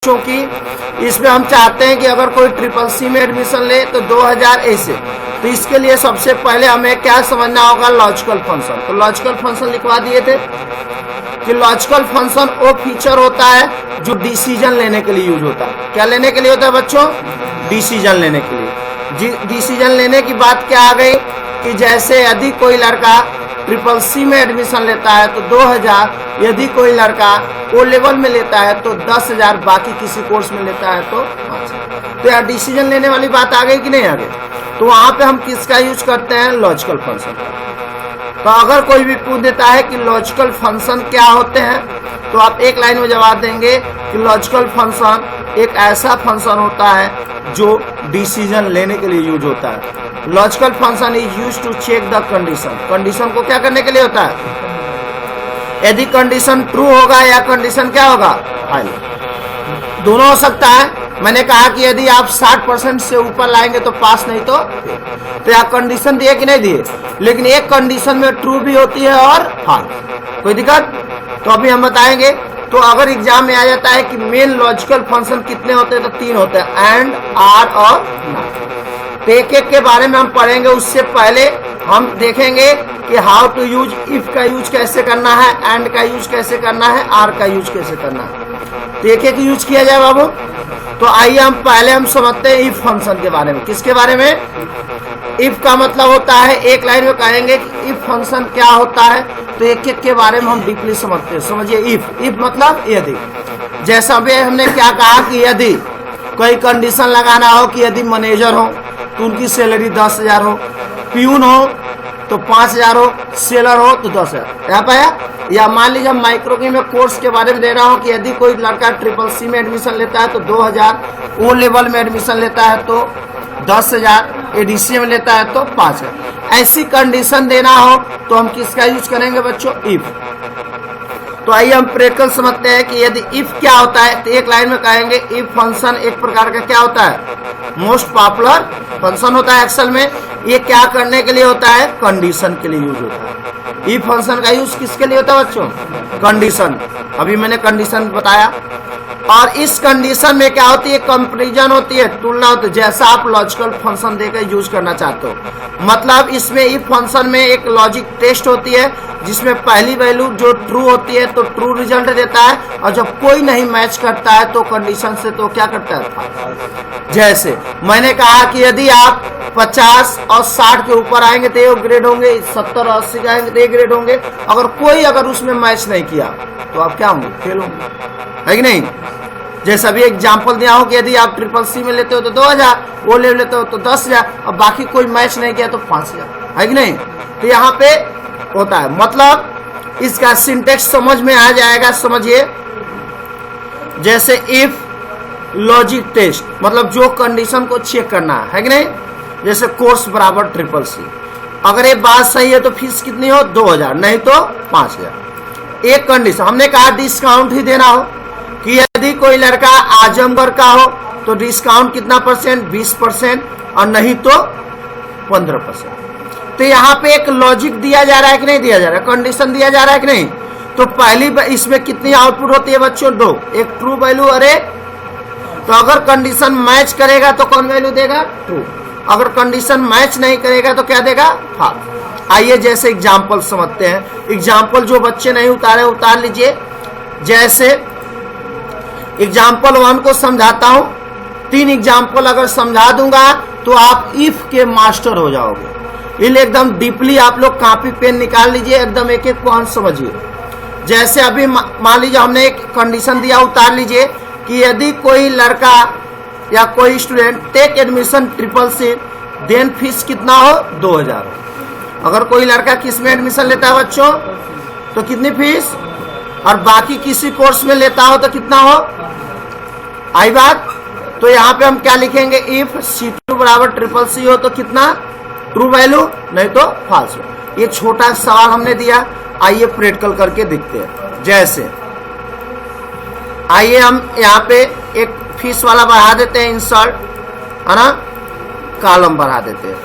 बच्चों की, इसमें हम चाहते हैं कि अगर कोई ट्रिपल सी में एडमिशन ले तो 2000 ऐसे। तो इसके लिए सबसे पहले हमें क्या समझना होगा, लॉजिकल फंक्शन। तो लॉजिकल फंक्शन लिखवा दिए थे कि लॉजिकल फंक्शन वो फीचर होता है जो डिसीजन लेने के लिए यूज होता है। क्या लेने के लिए होता है बच्चों? डिसीजन लेने के लिए। डिसीजन लेने की बात क्या आ गई कि जैसे यदि कोई लड़का ट्रिपल सी में एडमिशन लेता है तो 2000, यदि कोई लड़का ओ लेवल में लेता है तो 10,000, बाकी किसी कोर्स में लेता है तो 5,000। तो यार डिसीजन लेने वाली बात आ गई कि नहीं आ गई? तो वहां पे हम किसका यूज करते हैं? Logical function. तो अगर कोई भी पूछ देता है कि लॉजिकल फंक्शन क्या होते हैं, तो आप एक लाइन में जवाब देंगे कि लॉजिकल फंक्शन एक ऐसा फंक्शन होता है जो डिसीजन लेने के लिए यूज होता है। Logical function is use to check the condition. Condition को क्या करने के लिए होता है? यदि कंडीशन ट्रू होगा या कंडीशन क्या होगा, फाइल, दोनों हो सकता है। मैंने कहा कि यदि आप 60% से ऊपर लाएंगे तो पास, नहीं तो आप कंडीशन दिए कि नहीं दिए, लेकिन एक कंडीशन में ट्रू भी होती है और फॉल्स। कोई दिक्कत? तो अभी हम बताएंगे। तो अगर एग्जाम में आ जाता है कि मेन लॉजिकल फंक्शन कितने होते हैं, तो 3 होते हैं, एंड, आर और नॉट। तो एक एक के बारे में हम पढ़ेंगे। उससे पहले हम देखेंगे कि हाउ टू यूज, इफ का यूज कैसे करना है, एंड का यूज कैसे करना है, आर का यूज कैसे करना है। तो एक एक यूज किया जाए बाबू। तो आइए हम पहले समझते हैं इफ फंक्शन के बारे में। किसके बारे में? इफ का मतलब होता है, एक लाइन में कहेंगे कि इफ फंक्शन क्या होता है, तो एक एक के बारे में हम डीपली समझते हैं। समझिए इफ मतलब यदि। जैसा अभी हमने क्या कहा कि यदि कोई कंडीशन लगाना हो कि यदि मैनेजर हो तो उनकी सैलरी 10,000 हो, प्यून हो तो 5,000 हो, सेलर हो तो 10,000। यहाँ पाया? या मान लीजिए हम माइक्रोकेम में कोर्स के बारे में दे रहा हूँ कि यदि कोई लड़का ट्रिपल सी में एडमिशन लेता है तो 2000, ओ लेवल में एडमिशन लेता है तो 10,000, एडीसी में लेता है तो 5,000। ऐसी कंडीशन देना हो तो हम किसका यूज करेंगे बच्चों? इफ। तो आइए हम प्रैक्टिकल समझते हैं कि यदि इफ क्या होता है। तो एक लाइन में कहेंगे इफ फंक्शन एक प्रकार का क्या होता है? मोस्ट पॉपुलर फंक्शन होता है एक्सेल में। ये क्या करने के लिए होता है? कंडीशन के लिए यूज होता है। इफ फंक्शन का यूज किसके लिए होता है बच्चों? कंडीशन। अभी मैंने कंडीशन बताया। और इस कंडीशन में क्या होती है? कंपैरिजन होती है, तुलना होती है, जैसा आप लॉजिकल फंक्शन देकर यूज करना चाहते हो। मतलब इसमें इफ फंक्शन में एक लॉजिक टेस्ट होती है जिसमें पहली वैल्यू जो ट्रू होती है तो ट्रू रिजल्ट देता है, और जब कोई नहीं मैच करता है तो कंडीशन से तो क्या करता है? जैसे मैंने कहा कि यदि आप 50 और 60 के ऊपर आएंगे तो ये ग्रेड होंगे, 70 और 80 के आएंगे तो ये ग्रेड होंगे। अगर उसमें मैच नहीं किया तो आप क्या होंगे? फेल होंगे, है कि नहीं? जैसा भी एग्जाम्पल दिया हो कि यदि आप ट्रिपल सी में लेते हो तो 2000, वो ले लेते हो तो 10,000, और बाकी कोई मैच नहीं किया तो 5,000, है कि नहीं? तो यहाँ पे होता है। मतलब इसका सिंटेक्स समझ में आ जाएगा। समझिए, जैसे इफ लॉजिक टेस्ट, मतलब जो कंडीशन को चेक करना है कि नहीं? जैसे कोर्स बराबर ट्रिपल सी, अगर ये बात सही है तो फीस कितनी हो? 2000, नहीं तो 5,000। एक कंडीशन हमने कहा डिस्काउंट ही देना हो कि यदि कोई लड़का आजमगढ़ का हो तो डिस्काउंट कितना परसेंट? 20%, और नहीं तो 15%। तो यहाँ पे एक लॉजिक दिया जा रहा है कि नहीं दिया जा रहा है? कंडीशन दिया जा रहा है कि नहीं? तो पहली इसमें कितनी आउटपुट होती है बच्चों? 2, एक ट्रू वैल्यू और एक। तो अगर कंडीशन मैच करेगा तो कौन वैल्यू देगा? ट्रू। अगर कंडीशन मैच नहीं करेगा तो क्या देगा? फॉल्स। आइए जैसे एग्जाम्पल समझते हैं। एग्जाम्पल जो बच्चे नहीं उतारे उतार लीजिए। जैसे एग्जाम्पल 1 को समझाता हूं। 3 एग्जाम्पल अगर समझा दूंगा तो आप इफ के मास्टर हो जाओगे। एकदम डीपली आप लोग कॉपी पेन निकाल लीजिए, एकदम एक एक पॉइंट समझिए। जैसे अभी मान लीजिए हमने एक कंडीशन दिया, उतार लीजिए कि यदि कोई लड़का या कोई student take admission triple C, then fees कितना हो? 2000 हो। अगर कोई लड़का किस में एडमिशन लेता है बच्चों तो कितनी फीस, और बाकी किसी कोर्स में लेता हो तो कितना हो? आई बात? तो यहाँ पे हम क्या लिखेंगे? इफ C2 बराबर ट्रिपल सी हो तो कितना? ट्रू वैल्यू, नहीं तो फॉल्स। ये छोटा सवाल हमने दिया। आइए प्रैक्टिकल करके देखते हैं। जैसे आइए हम यहाँ पे एक फीस वाला बढ़ा देते हैं, इंसर्ट, है ना, कॉलम बढ़ा देते हैं।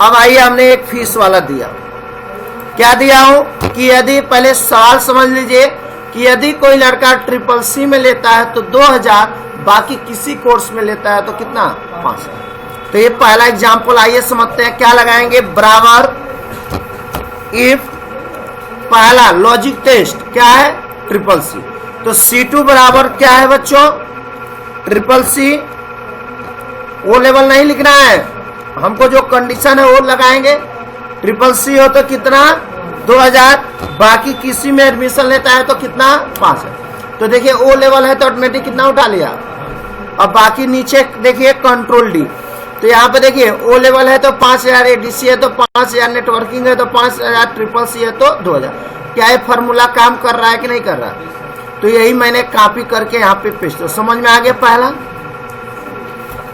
अब आइए हमने एक फीस वाला दिया। क्या दिया हूं कि यदि, पहले सवाल समझ लीजिए कि यदि कोई लड़का ट्रिपल सी में लेता है तो 2000, बाकी किसी कोर्स में लेता है तो कितना 5,000। तो ये पहला एग्जाम्पल, आइए समझते हैं क्या लगाएंगे। बराबर इफ पहला लॉजिक टेस्ट क्या है CCC, तो C2 बराबर क्या है बच्चों CCC। वो लेवल नहीं लिखना है हमको, जो कंडीशन है वो लगाएंगे। CCC हो तो कितना 2,000, बाकी किसी में एडमिशन लेता है तो कितना 5,000। तो देखिए ओ लेवल है तो ऑटोमेटिक कितना उठा लिया। अब बाकी नीचे देखिए कंट्रोल डी, तो यहाँ पे देखिए ओ लेवल है तो 5,000, एडीसी है तो 5,000, नेटवर्किंग है तो 5,000, CCC है तो 2,000। क्या ये फॉर्मूला काम कर रहा है कि नहीं कर रहा? तो यही मैंने कॉपी करके यहाँ पे पेस्ट किया। समझ में आ गया? पहला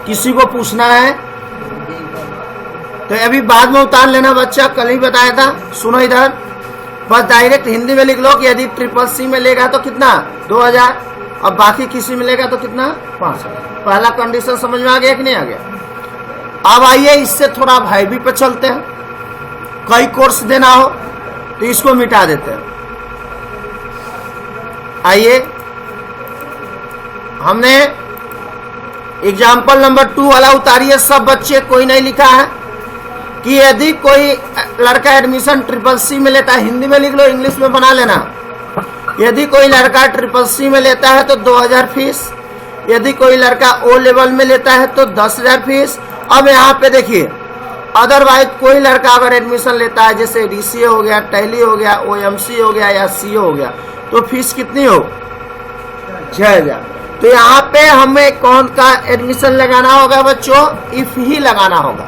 किसी को पूछना है तो अभी बाद में उतार लेना बच्चा, कल ही बताया था। सुनो इधर, बस डायरेक्ट हिंदी में लिख लो कि यदि CCC में लेगा तो कितना 2,000, अब बाकी किसी में लेगा तो कितना 5,000। पहला कंडीशन समझ में आ गया कि नहीं आ गया? अब आइए इससे थोड़ा हैवी पे चलते हैं। कई कोर्स देना हो तो इसको मिटा देते हैं। आइए हमने एग्जाम्पल नंबर 2 वाला उतारिए सब बच्चे, कोई नहीं लिखा है कि यदि कोई लड़का एडमिशन CCC में लेता है, हिंदी में लिख लो, इंग्लिश में बना लेना। यदि कोई लड़का CCC में लेता है तो 2,000 फीस, यदि कोई लड़का ओ लेवल में लेता है तो 10,000 फीस। अब यहाँ पे देखिए अदरवाइज कोई लड़का अगर एडमिशन लेता है, जैसे DCA हो गया, टैली हो गया, OMC हो गया या CO हो गया, तो फीस कितनी हो 6,000। तो यहाँ पे हमें कौन का एडमिशन लगाना होगा बच्चों? इफ ही लगाना होगा,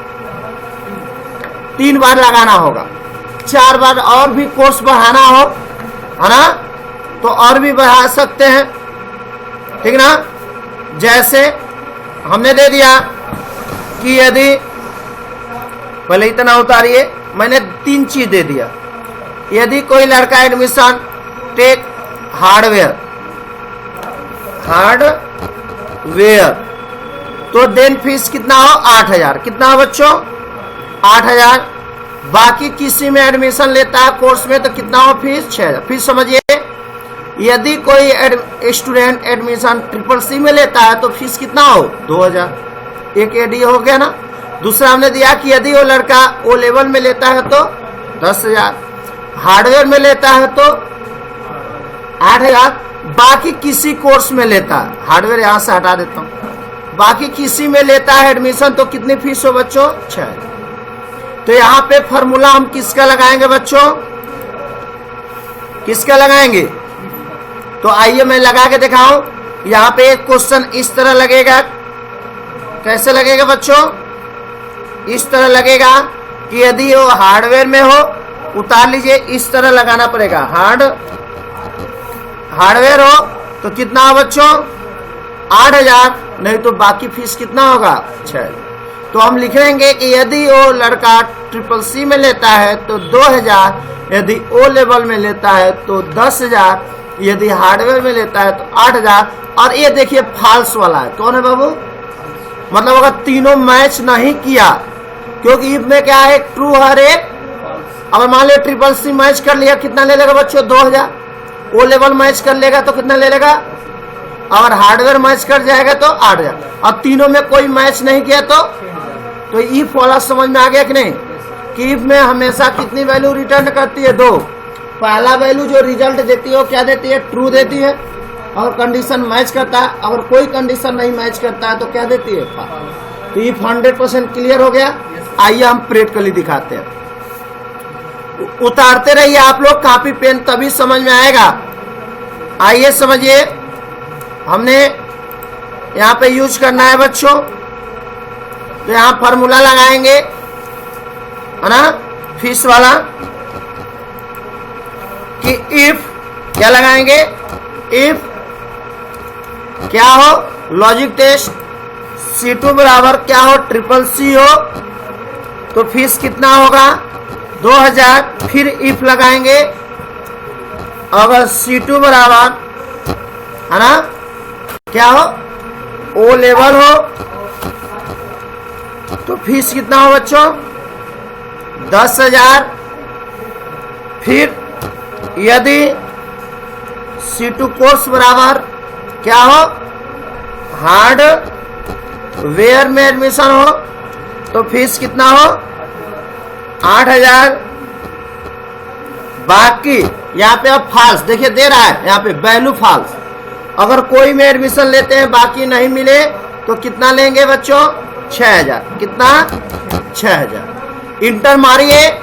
3 बार लगाना होगा। 4 बार और भी कोर्स बढ़ाना हो है ना, तो और भी बढ़ा सकते हैं, ठीक ना। जैसे हमने दे दिया कि यदि पहले इतना उतारिए, मैंने 3 चीज दे दिया। यदि कोई लड़का एडमिशन टेक हार्डवेयर तो देन फीस कितना हो 8,000। कितना हो बच्चों 8,000। बाकी किसी में एडमिशन लेता है कोर्स में तो कितना हो फीस 6,000। फिर समझिए यदि कोई स्टूडेंट एडमिशन CCC में लेता है तो फीस कितना हो 2,000। एक एडी हो गया ना। दूसरा हमने दिया कि यदि वो लड़का ओ लेवल में लेता है तो 10,000, हार्डवेयर में लेता है तो 8,000, बाकी किसी कोर्स में लेता है, हार्डवेयर यहां से हटा देता हूं, बाकी किसी में लेता है एडमिशन तो कितनी फीस हो बच्चों 6,000। तो यहाँ पे फॉर्मूला हम किसका लगाएंगे बच्चों? किसका लगाएंगे? तो आइए मैं लगा के दिखाऊं। यहाँ पे एक क्वेश्चन इस तरह लगेगा। कैसे लगेगा बच्चों? इस तरह लगेगा कि यदि वो हार्डवेयर में हो, उतार लीजिए, इस तरह लगाना पड़ेगा। हार्डवेयर हो तो कितना हो बच्चों 8,000, नहीं तो बाकी फीस कितना होगा 6,000। तो हम लिख लेंगे कि यदि वो लड़का CCC में लेता है तो 2,000, यदि ओ लेवल में लेता है तो 10,000, यदि हार्डवेयर में लेता है तो 8,000। और ये देखिए फॉल्स वाला है, कौन है बाबू? मतलब अगर तीनों मैच नहीं किया, क्योंकि इसमें क्या है ट्रू हर एक। अगर मान लो CCC मैच कर लिया कितना ले लेगा बच्चों 2,000, ओ लेवल मैच कर लेगा तो कितना ले लेगा, और हार्डवेयर मैच कर जाएगा तो 8,000। अब तीनों में कोई मैच नहीं किया तो इफ वाला समझ में आ गया कि नहीं? कि इफ में हमेशा कितनी वैल्यू रिटर्न करती है 2। पहला वैल्यू जो रिजल्ट देती है वो क्या देती है ट्रू देती है, और कंडीशन मैच करता है। अगर कोई कंडीशन नहीं मैच करता है तो क्या देती है फॉल्स। तो इफ 100% क्लियर हो गया। आइए हम प्रैक्टिकली दिखाते हैं। उतारते रहिए आप लोग कॉपी पेन, तभी समझ में आएगा। आइए समझिए, हमने यहाँ पे यूज करना है बच्चों, तो यहाँ फॉर्मूला लगाएंगे है ना, फीस वाला, कि इफ क्या लगाएंगे, इफ क्या हो लॉजिक टेस्ट C2 बराबर क्या हो CCC हो तो फीस कितना होगा 2,000। फिर इफ लगाएंगे, अगर C2 बराबर है ना क्या हो ओ लेवल हो तो फीस कितना हो बच्चों 10,000। फिर यदि C2 कोर्स बराबर क्या हो हार्डवेयर में एडमिशन हो तो फीस कितना हो 8,000। बाकी यहाँ पे अब फॉल्स देखिए दे रहा है, यहाँ पे वैल्यू फॉल्स, अगर कोई में एडमिशन लेते हैं बाकी नहीं मिले तो कितना लेंगे बच्चों 6,000। कितना 6,000। इंटर मारिए,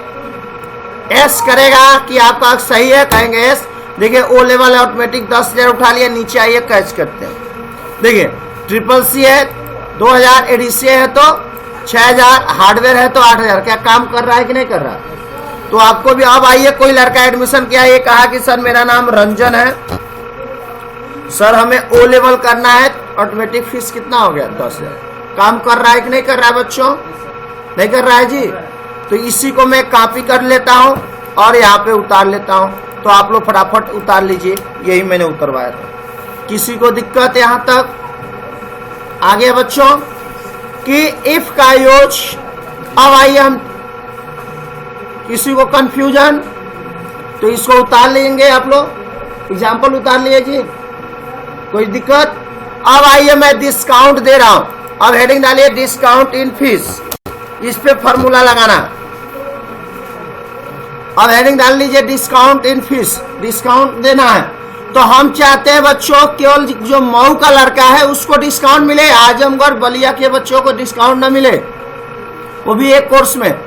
एस करेगा कि आपका सही है, कहेंगे एस। देखिए ओ लेवल ऑटोमेटिक 10,000 उठा लिया, नीचे आइए कैच करते हैं। देखिए ट्रिपल सी है 2,000, एडीसी है तो 6,000, हार्डवेयर है तो 8,000। क्या काम कर रहा है कि नहीं कर रहा? तो आपको भी अब आइए, कोई लड़का एडमिशन किया, ये कहा कि सर मेरा नाम रंजन है, सर हमें ओ लेवल करना है, ऑटोमेटिक फीस कितना हो गया 10,000। काम कर रहा है कि नहीं कर रहा है बच्चों? नहीं कर रहा है जी। तो इसी को मैं कॉपी कर लेता हूं और यहाँ पे उतार लेता हूं, तो आप लोग फटाफट उतार लीजिए, यही मैंने उतरवाया था। किसी को दिक्कत यहाँ तक? आगे बच्चों कि इफ का यूज, अब आइए हम, किसी को कंफ्यूजन तो इसको उतार लेंगे आप लोग, एग्जाम्पल उतार लिए जी, कोई दिक्कत? अब आइए मैं डिस्काउंट दे रहा हूं, अब हेडिंग डालिए डिस्काउंट इन फीस, इस पे फॉर्मूला लगाना। अब हेडिंग डाल लीजिए डिस्काउंट इन फीस, डिस्काउंट देना है। तो हम चाहते हैं बच्चों केवल जो मऊ का लड़का है उसको डिस्काउंट मिले, आजमगढ़ बलिया के बच्चों को डिस्काउंट न मिले, वो भी एक कोर्स में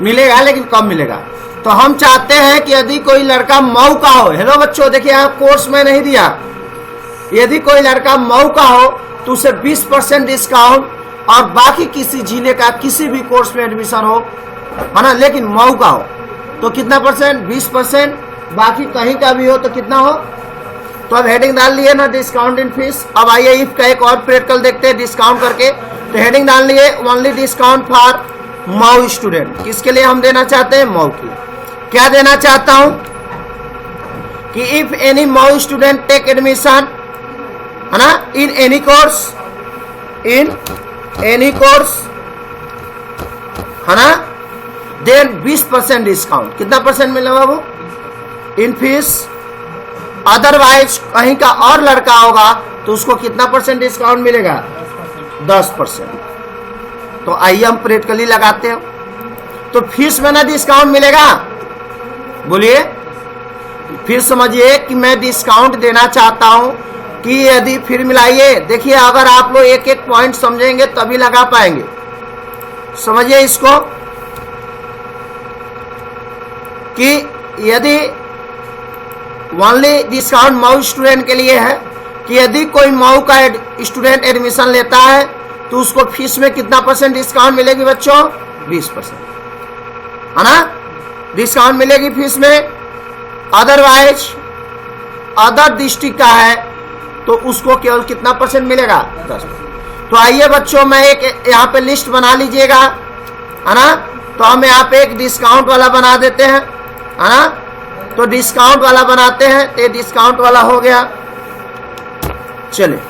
मिलेगा लेकिन कम मिलेगा। तो हम चाहते हैं कि यदि कोई लड़का मऊ का हो, हेलो बच्चों देखिए यहाँ कोर्स में नहीं दिया, यदि कोई लड़का मऊ का हो तो उसे 20% डिस्काउंट, और बाकी किसी जिले का किसी भी कोर्स में एडमिशन हो, है ना, लेकिन मऊ का हो तो कितना परसेंट? 20%। बाकी कहीं का भी हो तो कितना हो? तो अब हेडिंग डाल लिए ना डिस्काउंट इन फीस। अब आइए इफ का एक और प्रैक्टिकल देखते हैं डिस्काउंट करके। तो हेडिंग डाल लिए only discount for Mau student. किसके लिए हम देना चाहते हैं? मऊ की। क्या देना चाहता हूं कि इफ एनी मऊ स्टूडेंट टेक एडमिशन, है ना, in any course, in any course, है ना, देन 20% डिस्काउंट। कितना परसेंट मिलेगा बाबू? इन फीस। अदरवाइज कहीं का और लड़का होगा तो उसको कितना परसेंट डिस्काउंट मिलेगा? 10%। तो आइए हम प्रैक्टिकली लगाते हैं। तो फीस में ना डिस्काउंट मिलेगा, बोलिए, फिर समझिए कि मैं डिस्काउंट देना चाहता हूं कि यदि, फिर मिलाइए, देखिए अगर आप लोग एक एक पॉइंट समझेंगे तभी लगा पाएंगे। समझिए इसको कि यदि ओनली डिस्काउंट मऊ स्टूडेंट के लिए है कि यदि कोई मऊ का स्टूडेंट एडमिशन लेता है तो उसको फीस में कितना परसेंट डिस्काउंट मिलेगी बच्चों? 20%, है ना, डिस्काउंट मिलेगी फीस में। अदरवाइज अदर डिस्ट्रिक्ट का है तो उसको केवल कितना परसेंट मिलेगा? 10%। तो आइए बच्चों मैं एक यहाँ पे लिस्ट बना लीजिएगा, है ना। तो हम यहाँ पे एक डिस्काउंट वाला बना देते हैं, है ना। तो डिस्काउंट वाला बनाते हैं, तो ये डिस्काउंट वाला हो गया। चलिए,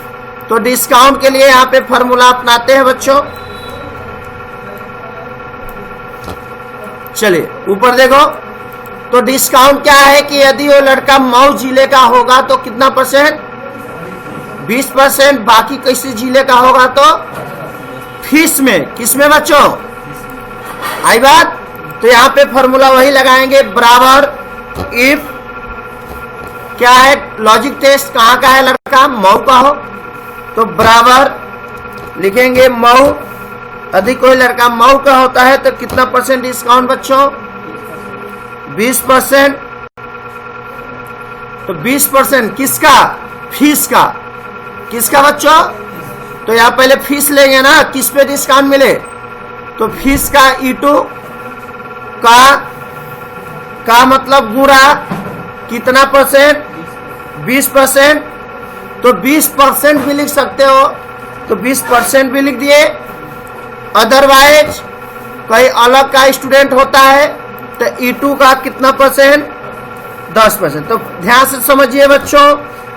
तो डिस्काउंट के लिए यहाँ पे फॉर्मूला अपनाते हैं बच्चों। चलिए ऊपर देखो, तो डिस्काउंट क्या है कि यदि वो लड़का मऊ जिले का होगा तो कितना परसेंट? 20%। बाकी किसी जिले का होगा तो फीस में, किसमें बच्चों? आई बात। तो यहाँ पे फॉर्मूला वही लगाएंगे, बराबर इफ, क्या है लॉजिक टेस्ट, कहाँ का है लड़का? मऊ का हो तो बराबर लिखेंगे मऊ। यदि कोई लड़का मऊ का होता है तो कितना परसेंट डिस्काउंट बच्चों? 20%। तो 20% किसका? फीस का। किसका बच्चों? तो यहाँ पहले फीस लेंगे ना, किस पे डिस्काउंट मिले? तो फीस का E2 का मतलब गुणा कितना परसेंट? 20%। तो 20% भी लिख सकते हो, तो 20% भी लिख दिए। अदरवाइज कोई अलग का स्टूडेंट होता है तो E2 का कितना परसेंट? 10%। तो ध्यान से समझिए बच्चों,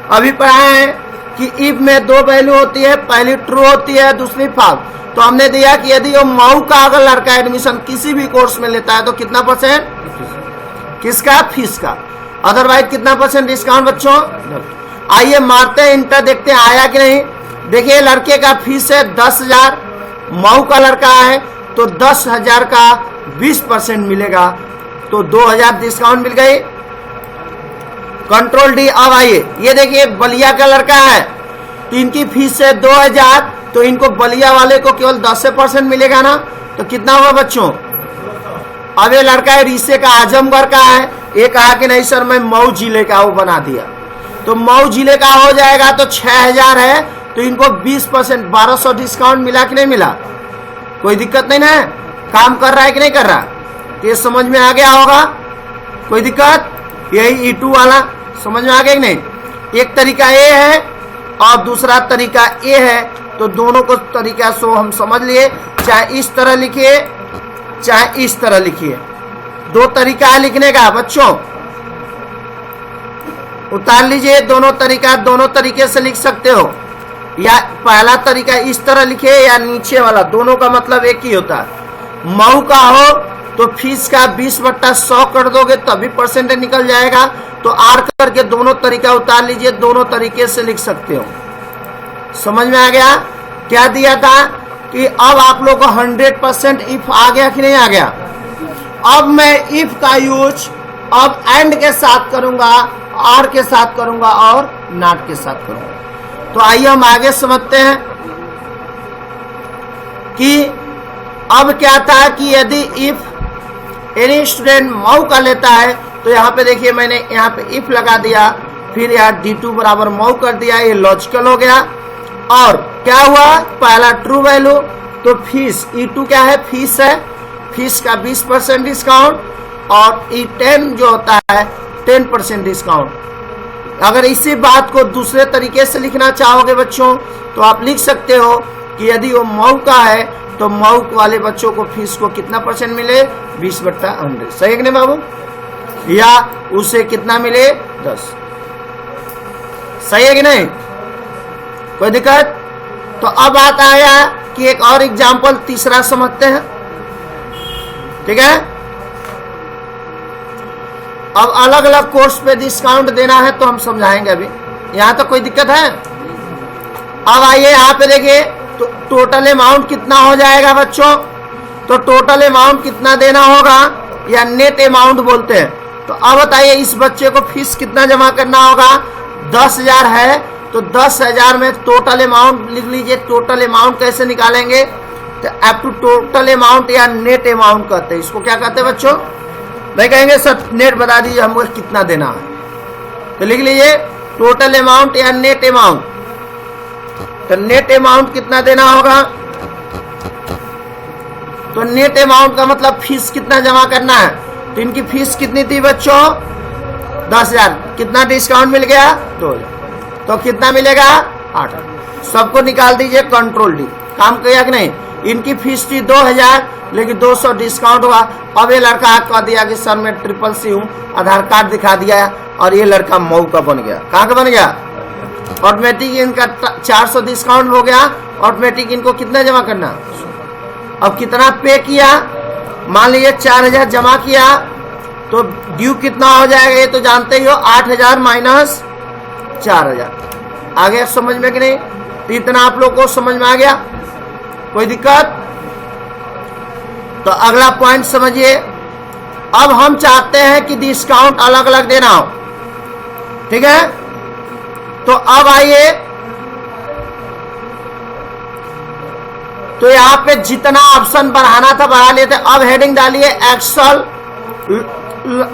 अभी पढ़ाए हैं कि इफ में दो वैल्यू होती है, पहली ट्रू होती है, दूसरी फॉल्स। तो हमने दिया कि यदि वो मऊ का अगर लड़का एडमिशन किसी भी कोर्स में लेता है तो कितना परसेंट? किसका? फीस का। अदरवाइज कितना परसेंट डिस्काउंट बच्चों? आइए मारते हैं इंटर, देखते हैं आया कि नहीं। देखिए लड़के का फीस है 10,000, मऊ का लड़का है तो 10,000 का 20% मिलेगा, तो 2,000 डिस्काउंट मिल गई। Control D. अब आइए ये देखिए बलिया का लड़का है तो इनकी फीस है 2,000, तो इनको बलिया वाले को केवल 10% मिलेगा ना, तो कितना हुआ बच्चों। अब ये लड़का है रिसे का, आजमगढ़ का है, ये कहा कि नहीं सर मैं मऊ जिले का, वो बना दिया, तो मऊ जिले का हो जाएगा तो 6,000 है, तो इनको 20% 1,200 डिस्काउंट मिला कि नहीं मिला, कोई दिक्कत नहीं ना, काम कर रहा है कि नहीं कर रहा, ये समझ में आ गया होगा, कोई दिक्कत। यही E2 वाला समझ में आ गया कि नहीं। एक तरीका ये है और दूसरा तरीका ये है, तो दोनों को तरीका सो हम समझ लिए, चाहे इस तरह लिखिए चाहे इस तरह लिखिए, दो तरीका है लिखने का बच्चों, उतार लीजिए दोनों तरीका, दोनों तरीके से लिख सकते हो, या पहला तरीका इस तरह लिखिए या नीचे वाला, दोनों का मतलब एक ही होता है। मऊ का हो तो फीस का 20/100 कर दोगे तभी परसेंटेज निकल जाएगा, तो आर करके दोनों तरीका उतार लीजिए, दोनों तरीके से लिख सकते हो। समझ में आ गया। क्या दिया था कि अब आप लोग को 100% इफ आ गया कि नहीं आ गया। अब मैं इफ का यूज अब एंड के साथ करूंगा, आर के साथ करूंगा और नॉट के साथ करूंगा। तो आइए हम आगे समझते हैं कि अब क्या था कि यदि इफ एनी स्टूडेंट मऊ का लेता है, तो यहाँ पे देखिए मैंने यहाँ पे इफ लगा दिया, फिर यहाँ D2 बराबर मऊ कर दिया, ये लॉजिकल हो गया। और क्या हुआ, पहला ट्रू वैल्यू, तो फीस E2 क्या है, फीस है, फीस का 20% डिस्काउंट, और E10 जो होता है 10% डिस्काउंट। अगर इसी बात को दूसरे तरीके से लिखना चाहोगे बच्चों, तो आप लिख सकते हो कि यदि वो मऊ का है तो मऊ वाले बच्चों को फीस को कितना परसेंट मिले, 20/100, सही है कि नहीं बाबू, या उसे कितना मिले 10, सही है कि नहीं, कोई दिक्कत। तो अब बात आया कि एक और एग्जाम्पल तीसरा समझते हैं, ठीक है। अब अलग अलग कोर्स पे डिस्काउंट देना है तो हम समझाएंगे, अभी यहां तो कोई दिक्कत है। अब आइए यहाँ पे देखिए, तो टोटल अमाउंट कितना हो जाएगा बच्चों, तो टोटल अमाउंट कितना देना होगा, या नेट अमाउंट बोलते हैं। तो अब बताइए इस बच्चे को फीस कितना जमा करना होगा, 10,000 है, तो 10,000 में टोटल अमाउंट लिख लीजिए। टोटल अमाउंट कैसे निकालेंगे, तो अप टू टोटल अमाउंट या नेट अमाउंट कहते हैं, इसको क्या कहते हैं बच्चों, नहीं कहेंगे सर नेट बता दीजिए हमको कितना देना है, तो लिख लीजिए टोटल अमाउंट या नेट अमाउंट। तो नेट अमाउंट कितना देना होगा, तो नेट अमाउंट का मतलब फीस कितना जमा करना है, तो इनकी फीस कितनी थी बच्चों 10,000, कितना डिस्काउंट मिल गया 2,000, तो कितना मिलेगा 8,000। सबको निकाल दीजिए, कंट्रोल डी, काम किया कि नहीं। इनकी फीस थी 2,000 लेकिन 200 डिस्काउंट हुआ। अब ये लड़का कह दिया कि सर मैं CCC हूँ, आधार कार्ड दिखा दिया, और ये लड़का मऊ का बन गया, कहाँ का बन गया, ऑटोमेटिक इनका 400 डिस्काउंट हो गया, ऑटोमेटिक इनको कितना जमा करना। अब कितना पे किया, मान लीजिए 4,000 जमा किया, तो ड्यू कितना हो जाएगा ये तो जानते ही हो, 8,000 माइनस 4,000। आ गया समझ में कि नहीं, तो इतना आप लोग को समझ में आ गया, कोई दिक्कत। तो अगला पॉइंट समझिए, अब हम चाहते हैं कि डिस्काउंट अलग अलग देना हो, ठीक है। तो अब आइए, तो यहां पे जितना ऑप्शन बढ़ाना था बढ़ा लिए थे। अब हेडिंग डालिए एक्सेल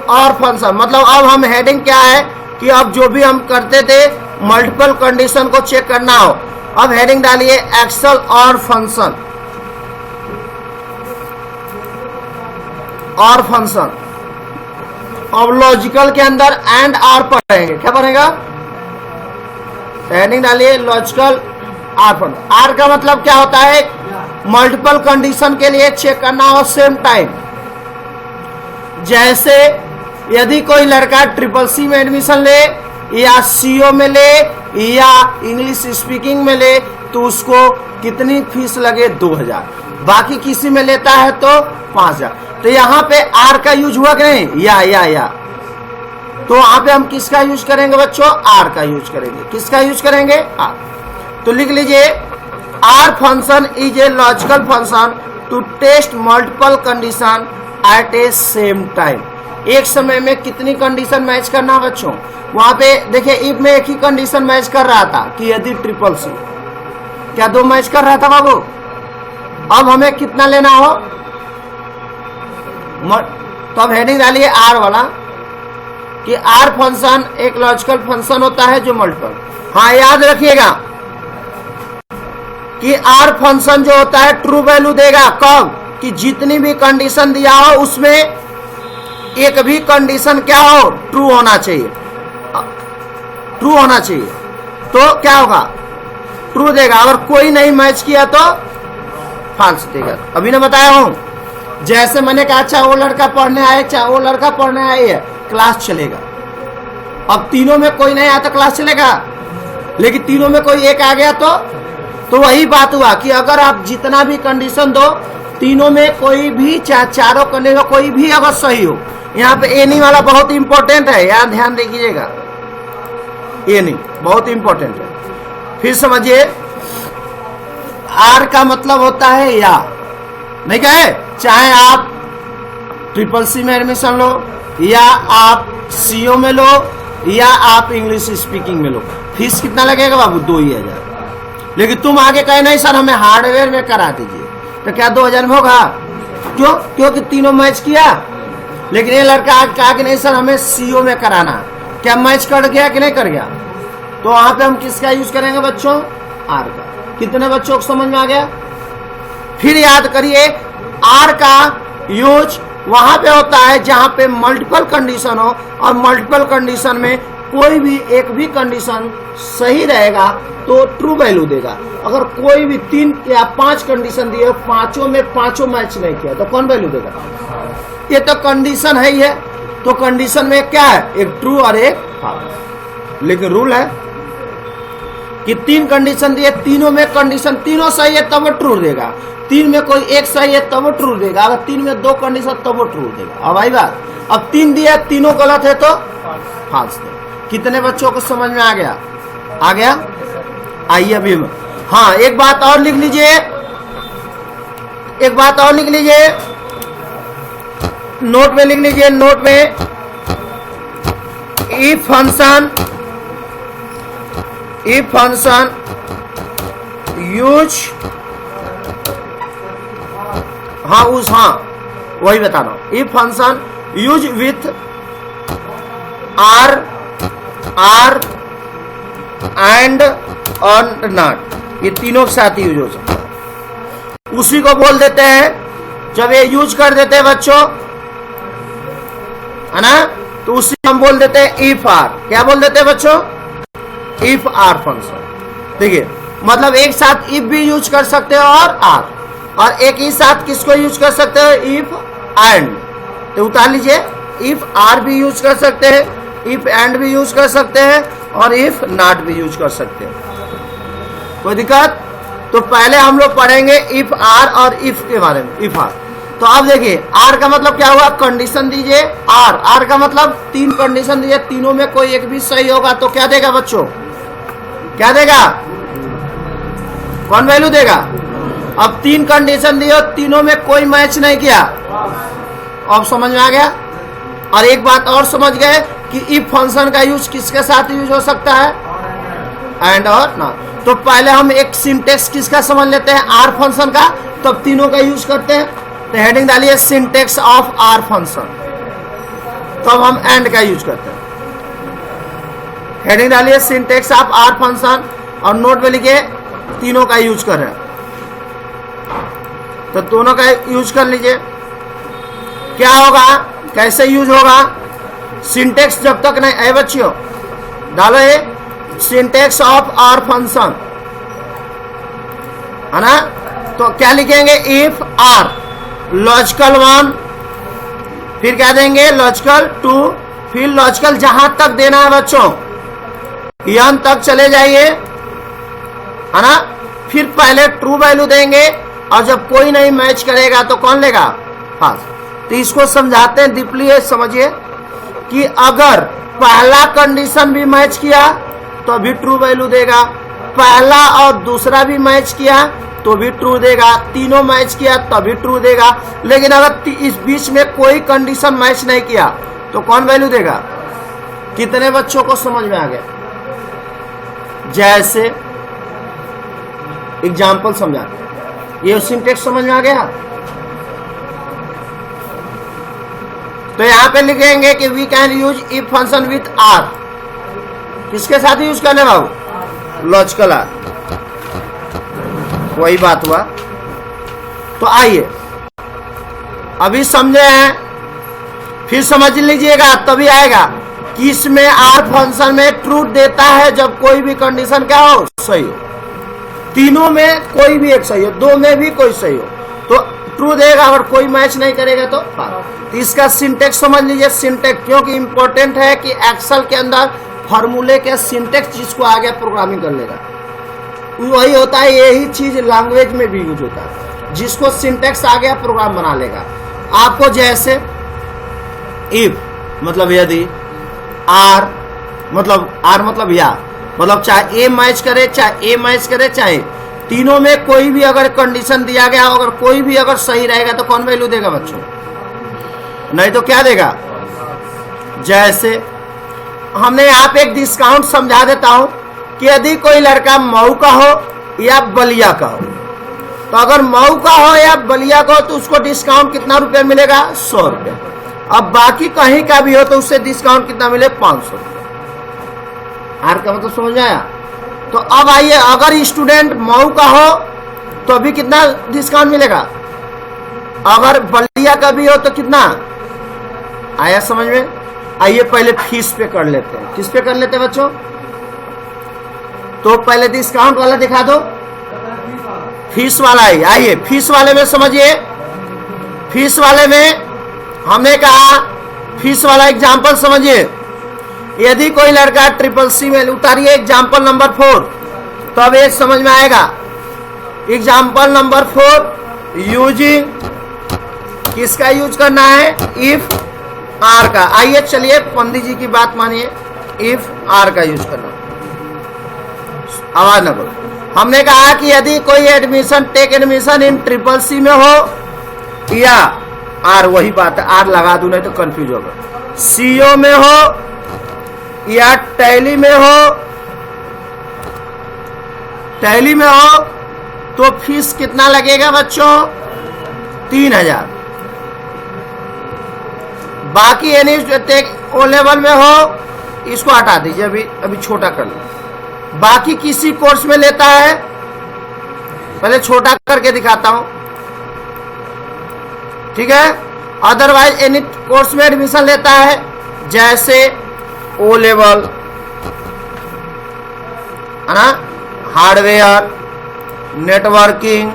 और फंक्शन, मतलब अब हम हेडिंग क्या है कि अब जो भी हम करते थे मल्टीपल कंडीशन को चेक करना हो, अब हेडिंग डालिए एक्सेल और फंक्शन, और फंक्शन। अब लॉजिकल के अंदर एंड आर पढ़ेंगे, क्या पढ़ेगा, हेडिंग डालिए लॉजिकल आर फंक्शन। आर का मतलब क्या होता है, मल्टीपल कंडीशन के लिए चेक करना हो सेम टाइम। जैसे यदि कोई लड़का CCC में एडमिशन ले या CO में ले या इंग्लिश स्पीकिंग में ले, तो उसको कितनी फीस लगे 2,000, बाकी किसी में लेता है तो 5,000। तो यहाँ पे आर का यूज हुआ कि नहीं, या तो वहां पे हम किसका यूज करेंगे बच्चों, आर का यूज करेंगे। किसका यूज करेंगे, आर। तो लिख लीजिए or function is a logical function to test multiple condition at a same time. एक समय में कितनी कंडीशन मैच करना बच्चों, वहां पे देखिए इफ में एक ही कंडीशन मैच कर रहा था कि यदि ट्रिपल सी, क्या दो मैच कर रहा था बाबू? अब हमें कितना लेना हो, तो अब हेडिंग डालिए आर वाला कि आर फंक्शन एक लॉजिकल फंक्शन होता है जो मल्टीपल। हाँ याद रखिएगा कि आर फंक्शन जो होता है ट्रू वैल्यू देगा कब, कि जितनी भी कंडीशन दिया हो उसमें एक भी कंडीशन क्या हो, ट्रू होना चाहिए, ट्रू होना चाहिए, तो क्या होगा, ट्रू देगा। अगर कोई नहीं मैच किया तो फॉल्स देगा। अभी ने बताया हूं, जैसे मैंने कहा अच्छा वो लड़का पढ़ने आए, चाहे वो लड़का पढ़ने आए है, क्लास चलेगा। अब तीनों में कोई नहीं आया तो क्लास चलेगा, लेकिन तीनों में कोई एक आ गया तो वही बात हुआ कि अगर आप जितना भी कंडीशन दो, तीनों में कोई भी, चाहे चारों कंडीशन कोई भी अगर सही हो, यहाँ पे एनी वाला बहुत इंपॉर्टेंट है, यार ध्यान दीजिएगा, एनी बहुत इंपॉर्टेंट है। फिर समझिए आर का मतलब होता है या, नहीं कहे, चाहे आप ट्रिपल सी में एडमिशन लो या आप सीओ में लो या आप इंग्लिश स्पीकिंग में लो, फीस कितना लगेगा बाबू? 2,000। लेकिन तुम आगे कहे नहीं सर हमें हार्डवेयर में करा दीजिए, तो क्या 2,000 में होगा? क्यों? क्योंकि तीनों मैच किया। लेकिन ये लड़का आज कहा कि नहीं सर हमें सीओ में कराना, क्या मैच कर गया कि नहीं कर गया? तो वहां पे हम किसका यूज करेंगे बच्चों? आर का। कितने बच्चों को समझ में आ गया? फिर याद करिए आर का यूज वहां पे होता है जहां पे मल्टीपल कंडीशन हो, और मल्टीपल कंडीशन में कोई भी एक भी कंडीशन सही रहेगा तो ट्रू वैल्यू देगा। अगर कोई भी 3 या 5 कंडीशन दिए, पांचों में पांचों मैच नहीं किया तो कौन वैल्यू देगा? ये तो कंडीशन है ही है, तो कंडीशन में क्या है, एक ट्रू और एक फॉल्स। लेकिन रूल है कि 3 कंडीशन दिए, तीनों में कंडीशन तीनों सही है तब वो ट्रू देगा, 3 में कोई एक सही है तब वो ट्रू देगा, अगर 3 में 2 कंडीशन तब वो ट्रू देगा। अब आई बात, अब 3 दिया तीनों गलत है तो फॉल्स देगा। कितने बच्चों को समझ में आ गया? आ गया? आइए अभी हाँ एक बात और लिख लीजिए, एक बात और लिख लीजिए, नोट में लिख लीजिए, नोट में इफ फंक्शन यूज, हाँ उस, हाँ वही बता रहा हूं, if function use with or and और नॉट, ये तीनों के साथ यूज हो सकता है। उसी को बोल देते हैं, जब ये यूज कर देते हैं बच्चों, है ना, तो उसी को हम बोल देते हैं इफ आर। क्या बोल देते हैं बच्चों? If or function. देखिए मतलब एक साथ इफ भी यूज कर सकते हो और आर, और एक ही साथ किसको यूज कर सकते हो? If and. तो उतार लीजिए, इफ आर भी यूज कर सकते हैं, इफ एंड भी यूज कर सकते हैं, और इफ नॉट भी यूज कर सकते हैं। कोई दिक्कत? तो पहले हम लोग पढ़ेंगे इफ आर और इफ के बारे में। इफ आर, तो अब देखिए आर का मतलब क्या हुआ? कंडीशन दीजिए आर का मतलब 3 कंडीशन दीजिए, तीनों में कोई एक भी सही होगा तो क्या देगा बच्चों? क्या देगा? कौन वैल्यू देगा? अब 3 कंडीशन दिए, तीनों में कोई मैच नहीं किया, अब समझ में आ गया। और एक बात और समझ गए कि इफ फंक्शन का यूज किसके साथ यूज हो सकता है? एंड और नॉट। तो पहले हम एक सिंटेक्स किसका समझ लेते हैं? आर फंक्शन का, तब तीनों का यूज करते हैं। तो हेडिंग डालिए सिंटेक्स ऑफ आर फंक्शन, तब हम एंड का यूज करते हैं। हेडिंग डालिए सिंटेक्स ऑफ आर फंक्शन, और नोट में लिखिए तीनों का यूज कर रहे हैं, तो दोनों का यूज कर लीजिए। क्या होगा, कैसे यूज होगा? सिंटेक्स जब तक नहीं है बच्चियों, डालो ये सिंटेक्स ऑफ आर फंक्शन, है ना। तो क्या लिखेंगे? इफ आर लॉजिकल 1, फिर क्या देंगे? लॉजिकल 2, फिर लॉजिकल जहां तक देना है बच्चों, यहां तक चले जाइए, है ना। फिर पहले ट्रू वैल्यू देंगे, और जब कोई नहीं मैच करेगा तो कौन लेगा? फॉल्स। तो इसको समझाते हैं डीपली, समझिए कि अगर पहला कंडीशन भी मैच किया तो अभी ट्रू वैल्यू देगा, पहला और दूसरा भी मैच किया तो भी ट्रू देगा, तीनों मैच किया तभी ट्रू देगा। लेकिन अगर इस बीच में कोई कंडीशन मैच नहीं किया तो कौन वैल्यू देगा? कितने बच्चों को समझ में आ गया? जैसे एग्जाम्पल समझाते हैं, ये सिंटेक्स समझ में आ गया? तो यहां पे लिखेंगे कि we can use if function with or. किसके साथ यूज करने बाबू? Logical are. वही बात हुआ। तो आइए अभी समझे हैं, फिर समझ लीजिएगा तभी आएगा कि इसमें आर फंक्शन में ट्रू देता है जब कोई भी कंडीशन क्या हो? सही हो। तीनों में कोई भी एक सही हो, दो में भी कोई सही हो तो ट्रू देगा, अगर कोई मैच नहीं करेगा तो इसका सिंटेक्स समझ लीजिए। सिंटेक्स क्योंकि इंपॉर्टेंट है कि एक्सेल के अंदर फॉर्मूले के सिंटेक्स जिसको आगे प्रोग्रामिंग कर लेगा वही होता है। यही चीज लैंग्वेज में भी यूज होता है, जिसको सिंटेक्स आ गया प्रोग्राम बना लेगा। आपको जैसे इफ मतलब यदि, आर मतलब या, मतलब चाहे ए मैच करे चाहे ए मैच करे, चाहे तीनों में कोई भी अगर कंडीशन दिया गया, अगर कोई भी अगर सही रहेगा तो कौन वैल्यू देगा बच्चों? नहीं तो क्या देगा? जैसे हमने यहाँ पे एक डिस्काउंट समझा देता हूं कि यदि कोई लड़का मऊ का हो या बलिया का हो, तो अगर मऊ का हो या बलिया का हो तो उसको डिस्काउंट कितना रुपया मिलेगा? 100 रुपया। अब बाकी कहीं का भी हो तो उससे डिस्काउंट कितना मिले? 500 रुपया। आर का मतलब समझ में आया? तो अब आइए, अगर स्टूडेंट मऊ का हो तो अभी कितना डिस्काउंट मिलेगा? अगर बलिया का भी हो तो कितना आया समझ में? आइए पहले फीस पे कर लेते हैं। किस पे कर लेते हैं बच्चों? तो पहले डिस्काउंट वाला दिखा दो, फीस वाला ही। आइए फीस वाले में समझिए। फीस वाले में हमने कहा, फीस वाला एग्जाम्पल समझिए। यदि कोई लड़का ट्रिपल सी में, उतारिए एग्जाम्पल नंबर 4, तो अब ये समझ में आएगा। एग्जाम्पल नंबर 4 यूजिंग, किसका यूज करना है? इफ आर का। आइए चलिए पंडित जी की बात मानिए, इफ आर का यूज करना। आवाज न करो। हमने कहा कि यदि कोई admission take admission in triple C में हो या आर, वही बात है, आर लगा दूं नहीं तो कंफ्यूज होगा, सीओ में हो या टैली में हो, टैली में हो तो फीस कितना लगेगा बच्चों? 3000। बाकी यानी टेक ओ लेवल में हो, इसको हटा दीजिए, अभी छोटा कर लो। बाकी किसी कोर्स में लेता है, पहले छोटा करके दिखाता हूं, ठीक है? अदरवाइज एनी कोर्स में एडमिशन लेता है, जैसे ओ लेवल है ना, हार्डवेयर, नेटवर्किंग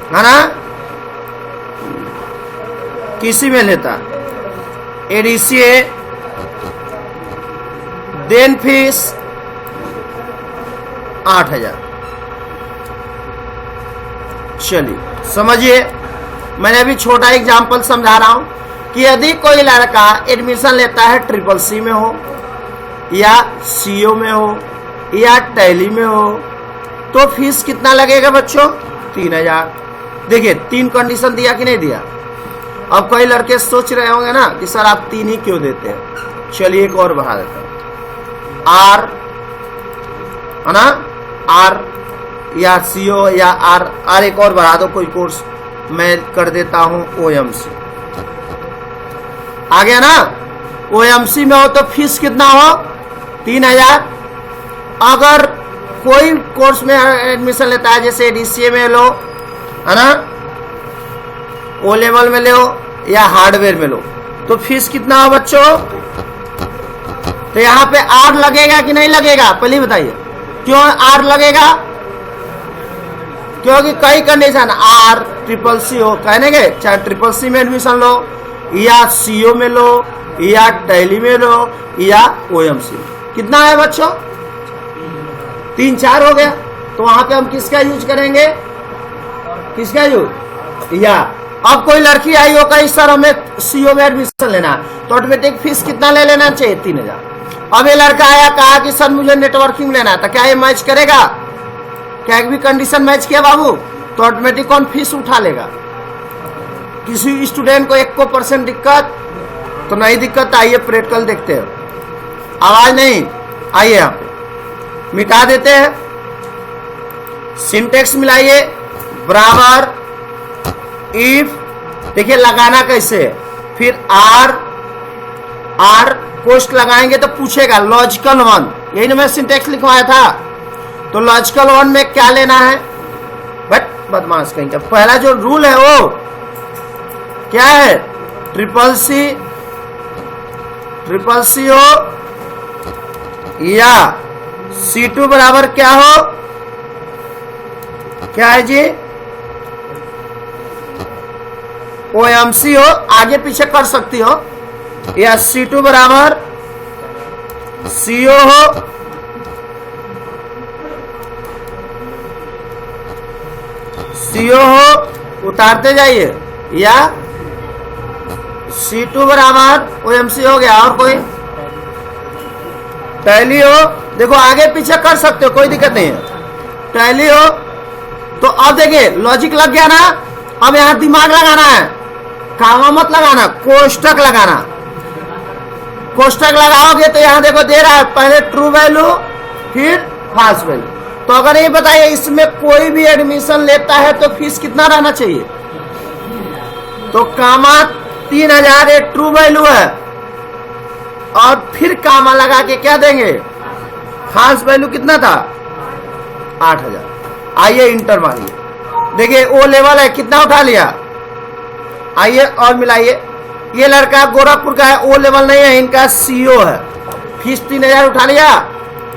है ना, किसी में लेता एडीसीए, देन फीस 8000। चलिए समझिए, मैंने अभी छोटा एग्जांपल समझा रहा हूं कि यदि कोई लड़का एडमिशन लेता है ट्रिपल सी में हो या सीओ में हो या टैली में हो तो फीस कितना लगेगा बच्चों? 3000। देखिए 3 कंडीशन दिया कि नहीं दिया? अब कई लड़के सोच रहे होंगे ना कि सर आप 3 ही क्यों देते हैं। चलिए एक और बढ़ा देता हूं, आर है ना, आर या सीओ या आर एक और बढ़ा दो, कोई कोर्स मैं कर देता हूं ओएमसी। आ गया ना? ओएमसी में हो तो फीस कितना हो? 3000। अगर कोई कोर्स में एडमिशन लेता है, जैसे डीसीए में लो है ना, ओ लेवल में लो या हार्डवेयर में लो, तो फीस कितना हो बच्चों? तो यहां पे आर लगेगा कि नहीं लगेगा? पहले बताइए क्यों आर लगेगा? क्योंकि कई कंडीशन, आर ट्रिपल सी हो, कहने के चाहे ट्रिपल सी में एडमिशन लो या सीओ में लो या टैली में लो या ओएमसी में। कितना है बच्चों? 3-4 हो गया। तो वहां पे हम किसका यूज करेंगे? किसका यूज? या अब कोई लड़की आई हो कहीं सर हमें सीओ में एडमिशन एडमिशन लेना है तो ऑटोमेटिक फीस कितना ले लेना चाहिए? 3000। अब ये लड़का आया, कहा कि सर मुझे नेटवर्किंग लेना है, तो क्या ये मैच करेगा? क्या एक भी कंडीशन मैच किया बाबू तो ऑटोमेटिक कौन फीस उठा लेगा? किसी स्टूडेंट को 1% दिक्कत तो नहीं दिक्कत। आइए प्रैक्टिकल देखते हैं। आवाज नहीं, आइए यहाँ पे मिटा देते हैं। सिंटेक्स मिलाइए, बराबर इफ, देखिए लगाना कैसे है, फिर आर पोस्ट लगाएंगे तो पूछेगा लॉजिकल वन, यही ना मैं सिंटेक्स लिखवाया था। तो लॉजिकल वन में क्या लेना है? बट बदमाश कहीं का पहला जो रूल है वो क्या है? ट्रिपल सी हो या C2 बराबर क्या हो? क्या है जी? OMC हो, आगे पीछे कर सकती हो, या C2 बराबर CO हो, उतारते जाइए, या C2 बराबर OMC हो गया। और कोई टैली हो, देखो आगे पीछे कर सकते हो, कोई दिक्कत नहीं है। टैली हो तो अब देखिए लॉजिक लग गया ना। अब यहां दिमाग लगाना है, कामा मत लगाना, कोष्टक लगाना। कोष्टक लगाओगे तो यहां देखो दे रहा है पहले ट्रू वैल्यू फिर फॉल्स वैल्यू। तो अगर ये बताइए इसमें कोई भी एडमिशन लेता है तो फीस कितना रहना चाहिए? तो कामा 3000 ये ट्रू वैल्यू है, और फिर कामा लगा के क्या देंगे? फॉल्स वैल्यू कितना था? 8000। आइए इंटर मारिए, देखिए ओ लेवल है, कितना उठा लिया? आइए और मिलाइए। ये लड़का गोरखपुर का है, ओ लेवल नहीं है, इनका CO है, फीस 3000 उठा लिया।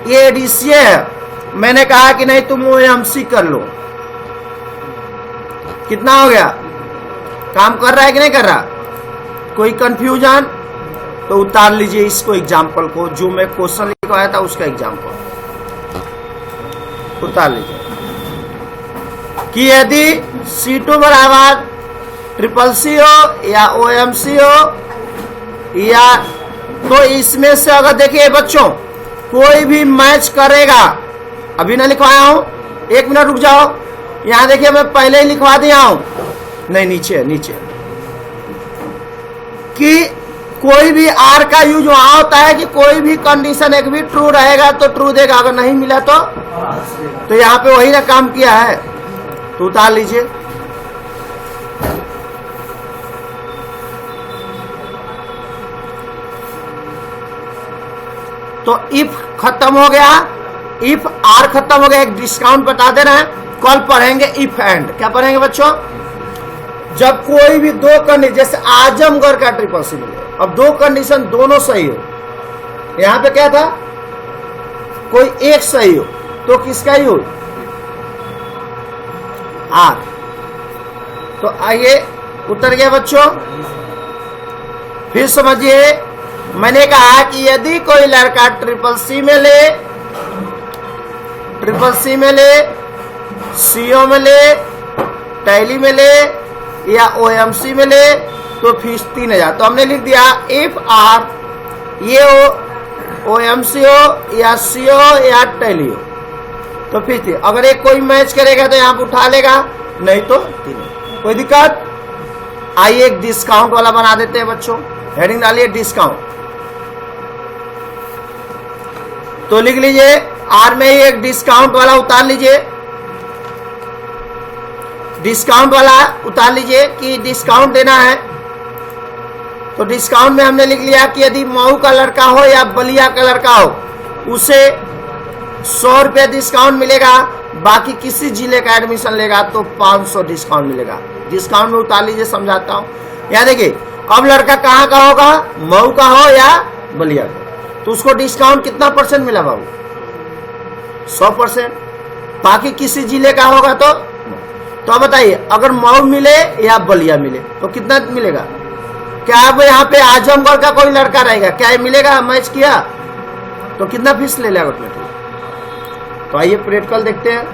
ये DCA है, मैंने कहा कि नहीं तुम OMC कर लो। कितना हो गया? काम कर रहा है कि नहीं कर रहा? कोई कंफ्यूजन तो उतार लीजिए इसको, एग्जाम्पल को, जो मैं क्वेश्चन लिखवाया था उसका एग्जाम्पल उतार लीजिए कि यदि C2 बराबर CCC हो या OMC हो, या तो इसमें से अगर देखिए बच्चों कोई भी मैच करेगा, अभी ना लिखवाया हूं, 1 मिनट रुक जाओ। यहां देखिए मैं पहले ही लिखवा दिया हूं, नहीं नीचे कि कोई भी आर का यूज वहां होता है कि कोई भी कंडीशन एक भी ट्रू रहेगा तो ट्रू देगा, अगर नहीं मिला तो यहां पे वही ना काम किया है, तो उतार लीजिए। तो इफ खत्म हो गया, इफ आर खत्म हो गया, एक डिस्काउंट बता दे रहे हैं, कल पढ़ेंगे इफ एंड। क्या पढ़ेंगे बच्चों? जब कोई भी दो कंडीशन, जैसे आजमगढ़ का CCC मिले, अब दो कंडीशन दोनों सही हो, यहां पे क्या था? कोई एक सही हो तो किसका यूज? आर। तो आइए उतर गया बच्चों। फिर समझिए, मैंने कहा कि यदि कोई लड़का CCC में ले, CO में ले, टैली में ले या OMC में ले तो फीस 3000। तो हमने लिख दिया इफ आर, ये हो OMC हो या CO या टैली हो तो फीस 3000। अगर एक कोई मैच करेगा तो यहाँ पे उठा लेगा, नहीं तो 3000। कोई दिक्कत? आइए एक डिस्काउंट वाला बना देते हैं बच्चों, हेडिंग डालिए डिस्काउंट। तो लिख लीजिए आर में ही एक डिस्काउंट वाला उतार लीजिए, डिस्काउंट वाला उतार लीजिए कि डिस्काउंट देना है। तो डिस्काउंट में हमने लिख लिया कि यदि मऊ का लड़का हो या बलिया का लड़का हो उसे 100 रुपये डिस्काउंट मिलेगा, बाकी किसी जिले का एडमिशन लेगा तो 500 डिस्काउंट मिलेगा। डिस्काउंट में उतार लीजिए, समझाता हूँ। यहाँ देखिए अब लड़का कहाँ का होगा? मऊ का हो या बलिया का, तो उसको डिस्काउंट कितना % मिला बाबू? 100%। बाकी किसी जिले का होगा तो बताइए अगर मऊ मिले या बलिया मिले तो कितना मिलेगा? क्या अब यहाँ पे आजमगढ़ का कोई लड़का रहेगा, क्या ये मिलेगा? मैच किया तो कितना फीस ले लेगा? तो आइए प्रैक्टिकल देखते हैं।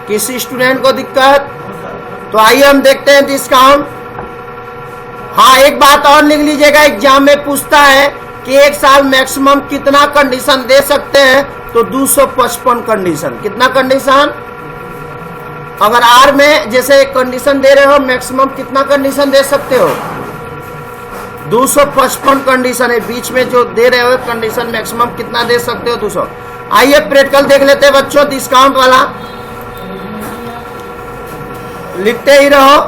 किसी स्टूडेंट को दिक्कत? तो आइए हम देखते हैं डिस्काउंट। हाँ, एक बात और लिख लीजिएगा, एग्जाम में पूछता है कि एक साल मैक्सिमम कितना कंडीशन दे सकते हैं, तो 255 कंडीशन। कितना कंडीशन? अगर आर में जैसे कंडीशन दे रहे हो, मैक्सिमम कितना कंडीशन दे सकते हो? 255 कंडीशन है। बीच में जो दे रहे हो कंडीशन मैक्सिमम कितना दे सकते हो? 200। आइए प्रैक्टिकल देख लेते हैं बच्चों, डिस्काउंट वाला लिखते ही रहो।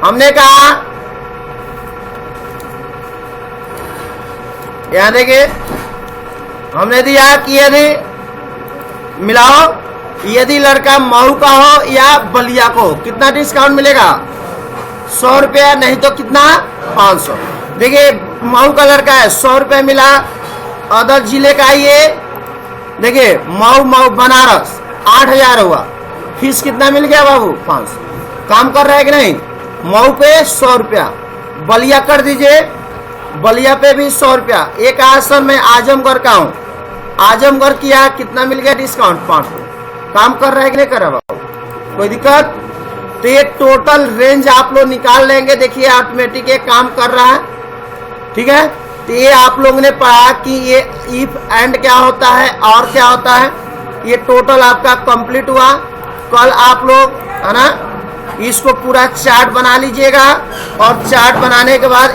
हमने कहा, यहां देखिए हमने दिया कि यदि मिलाओ, यदि लड़का मऊ का हो या बलिया को हो, कितना डिस्काउंट मिलेगा? 100 रुपया, नहीं तो कितना? 500। देखिए मऊ का लड़का है, 100 रुपये मिला। अदर जिले का ये देखिए मऊ बनारस 8000 हुआ। फीस कितना मिल गया बाबू? 500। काम कर रहा है कि नहीं? मऊ पे 100 रुपया, बलिया कर दीजिए, बलिया पे भी 100 रुपया। एक आसन में आजमगढ़ का हूँ, आजमगढ़ किया, कितना मिल गया डिस्काउंट? 500। काम कर रहा है कि नहीं कर रहा बाबू? कोई दिक्कत? तो ये टोटल रेंज आप लोग निकाल लेंगे। देखिए ऑटोमेटिक ये काम कर रहा है, ठीक है। तो ये आप लोगों ने पढ़ा कि ये इफ एंड क्या होता है और क्या होता है। ये टोटल आपका कंप्लीट हुआ। कल आप लोग है ना इसको पूरा चार्ट बना लीजिएगा, और चार्ट बनाने के बाद